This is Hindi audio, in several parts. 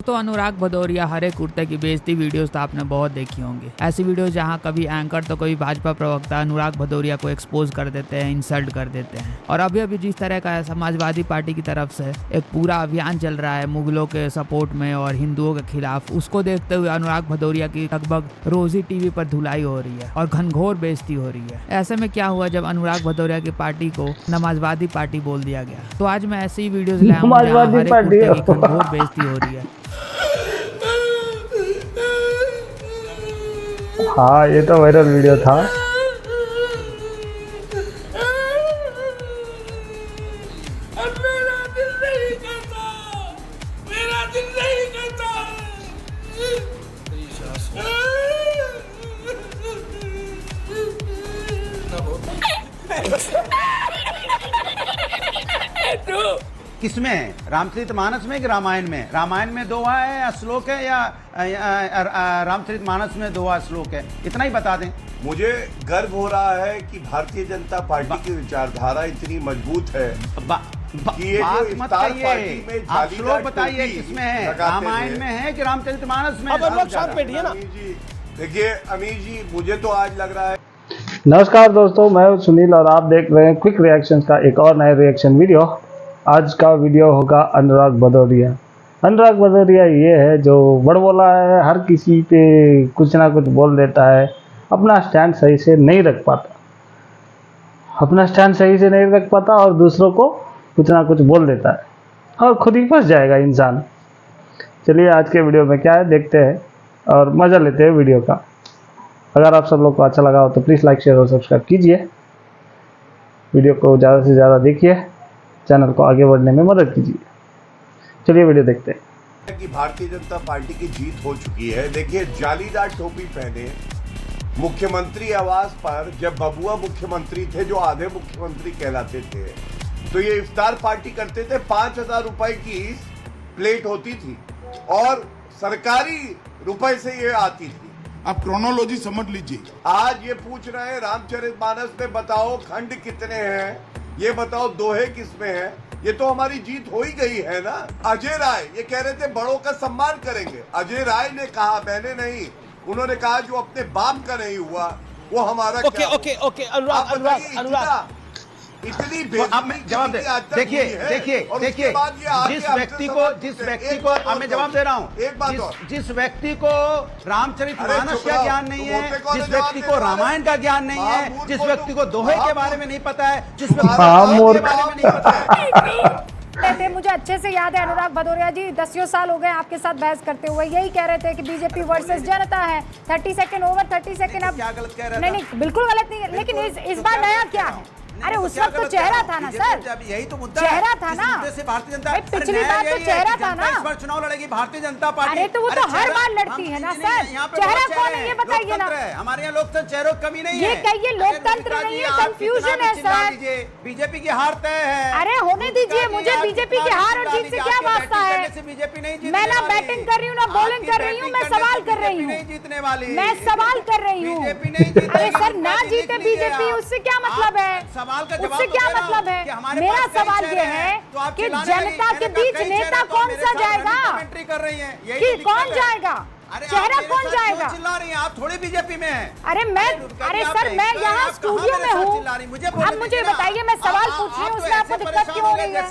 दोस्तों अनुराग भदौरिया हरे कुर्ते की बेइज्जती वीडियोस तो आपने बहुत देखी होंगी। ऐसी वीडियोस जहां कभी एंकर तो कभी भाजपा प्रवक्ता अनुराग भदौरिया को एक्सपोज कर देते हैं, इंसल्ट कर देते हैं। और अभी अभी जिस तरह का समाजवादी पार्टी की तरफ से एक पूरा अभियान चल रहा है मुगलों के सपोर्ट में और हिंदुओं के खिलाफ, उसको देखते हुए अनुराग भदौरिया की लगभग रोज ही टीवी पर धुलाई हो रही है और घनघोर बेइज्जती हो रही है। ऐसे में क्या हुआ जब अनुराग भदौरिया की पार्टी को समाजवादी पार्टी बोल दिया गया। तो आज मैं ऐसी ही वीडियोस लाया हूं जहां हरे कुर्ते की घनघोर बेइज्जती हो रही है। हाँ, ये तो वायरल वीडियो था। मेरा दिल नहीं करता। किसमें? रामचरितमानस में कि रामायण में? रामायण में दोहा है या श्लोक है या रामचरितमानस में दोहा श्लोक है? इतना ही बता दें। मुझे गर्व हो रहा है कि भारतीय जनता पार्टी की विचारधारा इतनी मजबूत है कि ये बात जो मत इफ्तार कहिए, पार्टी में आप श्लोक जालीदार बताइए टोपी किसमें है, लगाते रामायण थे। में है कि रामचरितमानस में? अब हम लोग साथ बैठिए ना। अमीर जी, देखिए अमीर जी, मुझे तो आज लग रहा है। नमस्कार दोस्तों, मैं हूं सुनील और आप देख रहे हैं क्विक रिएक्शंस का एक और नया रिएक्शन वीडियो। आज का वीडियो होगा अनुराग भदौरिया। अनुराग भदौरिया ये है जो बड़बोला है, हर किसी पे कुछ ना कुछ बोल देता है, अपना स्टैंड सही से नहीं रख पाता और दूसरों को कुछ ना कुछ बोल देता है और खुद ही फंस जाएगा इंसान। चलिए आज के वीडियो में क्या है देखते हैं और मज़ा लेते हैं वीडियो का। अगर आप सब लोग को अच्छा लगा हो तो प्लीज़ लाइक शेयर और सब्सक्राइब कीजिए। वीडियो को ज़्यादा से ज़्यादा देखिए, चैनल को आगे बढ़ने में मदद कीजिए। चलिए वीडियो देखते हैं। कि भारतीय जनता पार्टी की जीत हो चुकी है। देखिए जालीदार टोपी पहने मुख्यमंत्री आवास पर जब बबुआ मुख्यमंत्री थे, जो आधे मुख्यमंत्री कहलाते थे, तो ये इफ्तार पार्टी करते थे। 5,000 रुपए की प्लेट होती थी और सरकारी रुपए से ये आती थी। आप क्रोनोलॉजी समझ लीजिए। आज ये पूछ रहे हैं रामचरितमानस में बताओ खंड कितने हैं, ये बताओ दोहे किसमें हैं। ये तो हमारी जीत हो ही गई है ना। अजय राय ये कह रहे थे बड़ों का सम्मान करेंगे। अजय राय ने कहा, मैंने नहीं। उन्होंने कहा जो अपने बाप का नहीं हुआ वो हमारा क्या हुआ? ओके अनुराग तो इतनी अब मैं जवाब दे, देखिए जिस व्यक्ति को अब मैं जवाब दे रहा हूँ, एक बात और, जिस व्यक्ति को रामचरितमानस चुप का रहो, ज्ञान नहीं तुम है, होते कौन जिस है जवाब व्यक्ति देने को वाले? रामायण का ज्ञान नहीं है, महामूर्ख जिस हो व्यक्ति तुम। को दोहे के बारे में नहीं पता है, जिस व्यक्ति को महामूर्ख। के बारे में नहीं पता है। थे, मुझे अच्छे से याद है अनुराग भदौरिया जी, 10 साल हो गए आपके साथ बहस करते हुए। यही कह रहे थे कि बीजेपी वर्सेस जनता है। 30 सेकंड ओवर, 30 सेकंड अब क्या गलत कह रहे नहीं, बिल्कुल गलत नहीं है, लेकिन इस बार नया क्या है? अरे उस वक्त तो चेहरा था ना सर, यही तो मुद्दा चेहरा है। था जिस ना। मुद्दे से भारतीय जनता भाई, पिछली बार तो चेहरा था ना। इस बार चुनाव लड़ेगी भारतीय जनता पार्टी। अरे तो वो तो हर बार लड़ती है ना सर। चेहरा कौन है ये बताइए ना। हमारे यहाँ लोकतंत्र चेहरों की कमी नहीं है। ये कहिए लोकतंत्र नहीं है, कंफ्यूजन है सर। बीजेपी की हार तय है। अरे होने दीजिए, मुझे बीजेपी की हार और जीत से क्या वास्ता है? बीजेपी नहीं मैं ना बैटिंग कर रही हूँ ना बॉलिंग कर रही हूँ, मैं सवाल कर रही हूँ, जीतने वाली। मैं सवाल कर रही हूँ। अरे सर ना जीते बीजेपी, उससे क्या मतलब है? सवाल का जवाब उससे क्या मतलब है? मेरा सवाल ये है कि जनता के बीच नेता कौन सा जाएगा? कर रही है कि कौन जाएगा? चेहरा कौन जाएगा? चिल्ला रही हैं आप, थोड़ी बीजेपी में है। अरे सर मैं यहाँ स्टूडियो में हूँ। अब मुझे बताइए, मैं सवाल पूछ रही हूँ, उसमें आपको दिक्कत क्यों हो रही है?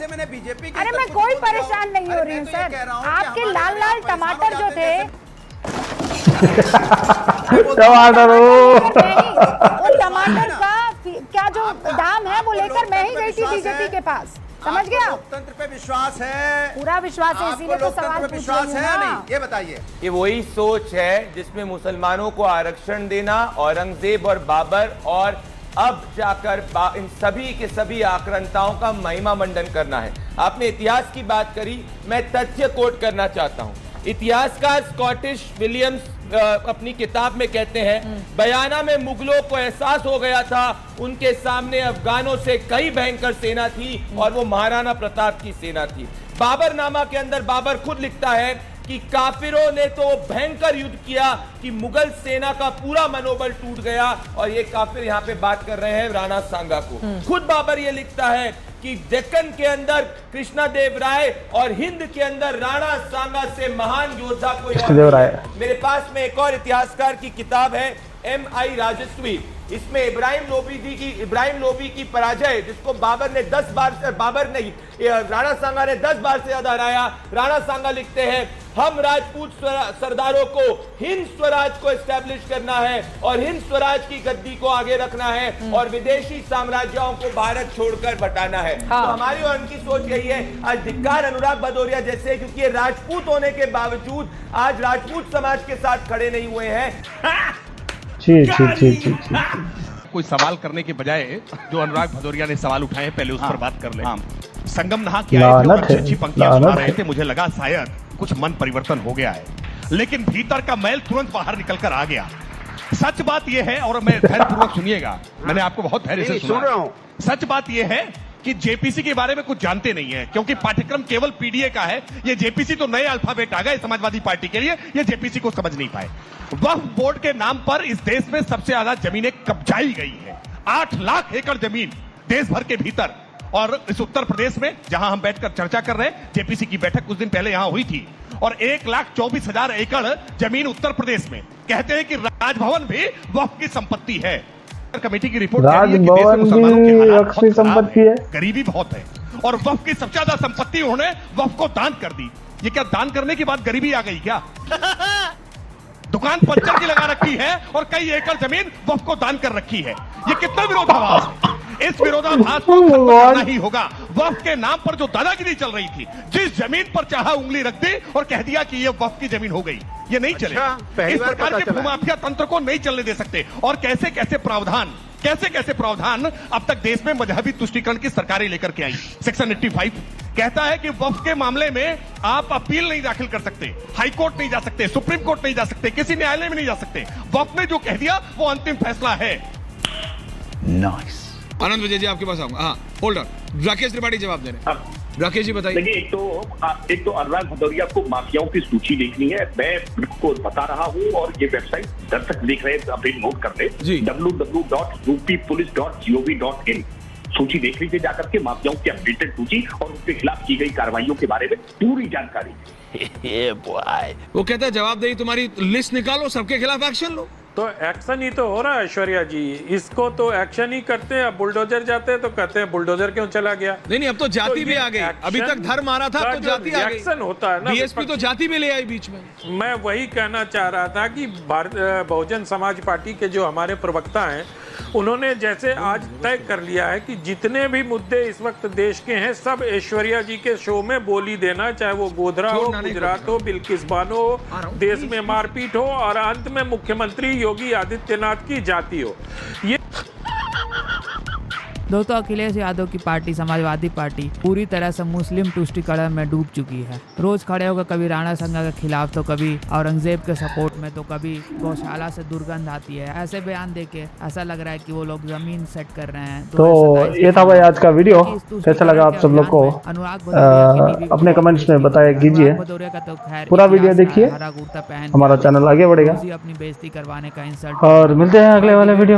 अरे मैं कोई परेशान नहीं हो रही हूँ सर। आपके लाल लाल टमाटर जो थे टमाटर वो टमाटर का क्या जो दाम है वो लेकर मैं ही गई थी बीजेपी के पास, समझ गया? लोकतंत्र पे विश्वास है, पूरा विश्वास है, इसीलिए तो सवाल पूछ विश्वास रही हूँ है ना। नहीं? ये बताइए। ये वही सोच है जिसमें मुसलमानों को आरक्षण देना, औरंगजेब और बाबर और अब जाकर इन सभी के सभी आक्रांताओं का महिमा मंडन करना है। आपने इतिहास की बात करी, मैं तथ्य कोट करना चाहता हूं। इतिहासकार स्कॉटिश विलियम्स अपनी किताब में कहते हैं, बयाना में मुगलों को एहसास हो गया था उनके सामने अफगानों से कई भयंकर सेना थी और वो महाराणा प्रताप की सेना थी। बाबरनामा के अंदर बाबर खुद लिखता है कि काफिरों ने तो भयंकर युद्ध किया कि मुगल सेना का पूरा मनोबल टूट गया। और ये काफिर यहाँ पे बात कर रहे हैं राणा सांगा को। खुद बाबर ये लिखता है कि डेक्कन के अंदर कृष्णदेव राय और हिंद के अंदर राणा सांगा से महान योद्धा कोई और कृष्णदेव राय। नहीं है। मेरे पास में एक और इतिहासकार की किताब है M.I. राजस्वी। इसमें इब्राहिम लोबी की पराजय, जिसको राणा सांगा ने 10 बार से ज्यादा हराया। राणा सांगा लिखते हैं, हम राजपूत सरदारों को हिंद स्वराज को एस्टैब्लिश करना है और हिंद स्वराज की गद्दी को आगे रखना है और विदेशी साम्राज्यों को भारत छोड़कर बटाना है। तो हमारी और उनकी सोच यही है। आज धिक्कार अनुराग भदौरिया जैसे, क्योंकि ये राजपूत होने के बावजूद आज राजपूत समाज के साथ खड़े नहीं हुए हैं। कोई सवाल करने के बजाय जो अनुराग भदौरिया ने सवाल उठाए हैं, पहले उस पर बात कर ले। संगम नहा के आए थे और अच्छी पंक्तियां सुना रहे थे, मुझे लगा शायद कुछ मन परिवर्तन हो गया है, लेकिन भीतर का मैल तुरंत बाहर निकल कर आ गया। सच बात यह है, और मैं धैर्यपूर्वक सुनिएगा, मैंने आपको बहुत धैर्य से सुन रहा हूं। सच बात यह है कि जेपीसी के बारे में कुछ जानते नहीं है, क्योंकि पाठ्यक्रम केवल पीडीए का है। ये जेपीसी तो नए अल्फाबेट आ गए समाजवादी पार्टी के लिए, ये जेपीसी को समझ नहीं पाए। वक्फ बोर्ड के नाम पर इस देश में सबसे ज्यादा जमीनें कब्जाई गई है। 8 लाख एकड़ जमीन देश भर के भीतर, और इस उत्तर प्रदेश में जहां हम बैठकर चर्चा कर रहे हैं, जेपीसी की बैठक कुछ दिन पहले यहां हुई थी, और 1,24,000 एकड़ जमीन उत्तर प्रदेश में। कहते हैं कि राजभवन भी वक्फ की संपत्ति है। कमेटी की रिपोर्ट राजभवन भी वक्फ की संपत्ति है, गरीबी बहुत है, और वक्फ की सबसे ज्यादा संपत्ति उन्होंने वक्फ को दान कर दी। ये क्या दान करने के बाद गरीबी आ गई क्या? दुकान पंचर की लगा रखी है और कई एकड़ जमीन वक्फ को दान कर रखी है। ये कितना विरोधाभास है? इस विरोधाभास को खत्म करना ही होगा। वक्फ के नाम पर जो दादागिरी चल रही थी, जिस जमीन पर चाहा उंगली रख दी और कह दिया कि ये वक्फ की जमीन हो गई, ये नहीं चलेगा। इस प्रकार के भूमाफिया तंत्र को नहीं चलने दे सकते। और कैसे कैसे प्रावधान अब तक देश में मजहबी तुष्टीकरण की सरकारें लेकर के आई। सेक्शन 85 कहता है कि वक्फ के मामले में आप अपील नहीं दाखिल कर सकते, हाई कोर्ट नहीं जा सकते, सुप्रीम कोर्ट नहीं जा सकते, किसी न्यायालय में नहीं जा सकते। वक्फ ने जो कह दिया वो अंतिम फैसला है। नाइस। आनंद विजय जी आपके पास आऊंगा। हाँ, होल्डर राकेश त्रिपाठी जवाब दे रहे हैं। राकेश जी बताइए। देखिए, एक तो अनुराग भदौरिया को माफियाओं की सूची देखनी है। मैं आपको बता रहा हूँ, और ये वेबसाइट दर्शक देख रहे हैं, अपडेट नोट कर ले, www.uppolice.gov.in सूची देख लीजिए जाकर के, माफियाओं की अपडेटेड सूची और उनके खिलाफ की गई कार्रवाइयों के बारे में पूरी जानकारी। वो कहता है जवाब दे, तुम्हारी लिस्ट निकालो, सबके खिलाफ एक्शन लो। तो एक्शन ही तो हो रहा है ऐश्वर्या जी, इसको तो एक्शन ही करते हैं। अब बुलडोजर जाते हैं तो कहते हैं बुलडोजर क्यों चला गया। नहीं, अब तो जाति भी आ गई। अभी तक धर्म आ रहा था, तो जाति आ गई। एक्शन होता है ना, बीएसपी तो जाति में ले आई बीच में। मैं वही कहना चाह रहा था कि बहुजन समाज पार्टी के जो हमारे प्रवक्ता हैं, उन्होंने जैसे आज तय कर लिया है कि जितने भी मुद्दे इस वक्त देश के हैं, सब ऐश्वर्या जी के शो में बोली देना, चाहे वो गोधरा हो, गुजरात हो, बिल्किस बानो हो, देश में मारपीट हो, और अंत में मुख्यमंत्री योगी आदित्यनाथ की जाति हो। ये दोस्तों, अखिलेश यादव की पार्टी समाजवादी पार्टी पूरी तरह से मुस्लिम तुष्टीकरण में डूब चुकी है। रोज खड़े होकर कभी राणा सांगा के खिलाफ, तो कभी औरंगजेब के सपोर्ट में, तो कभी गौशाला से दुर्गंध आती है। ऐसे बयान देके ऐसा लग रहा है कि वो लोग जमीन सेट कर रहे हैं। तो ये था भाई आज का वीडियो। कैसा लगा आप सब लोग को अपने कमेंट्स में बताया कीजिए। पूरा वीडियो देखिए, हमारा चैनल आगे बढ़ेगा। अपनी बेइज्जती करवाने का इंसल्ट। और मिलते हैं अगले वाले वीडियो।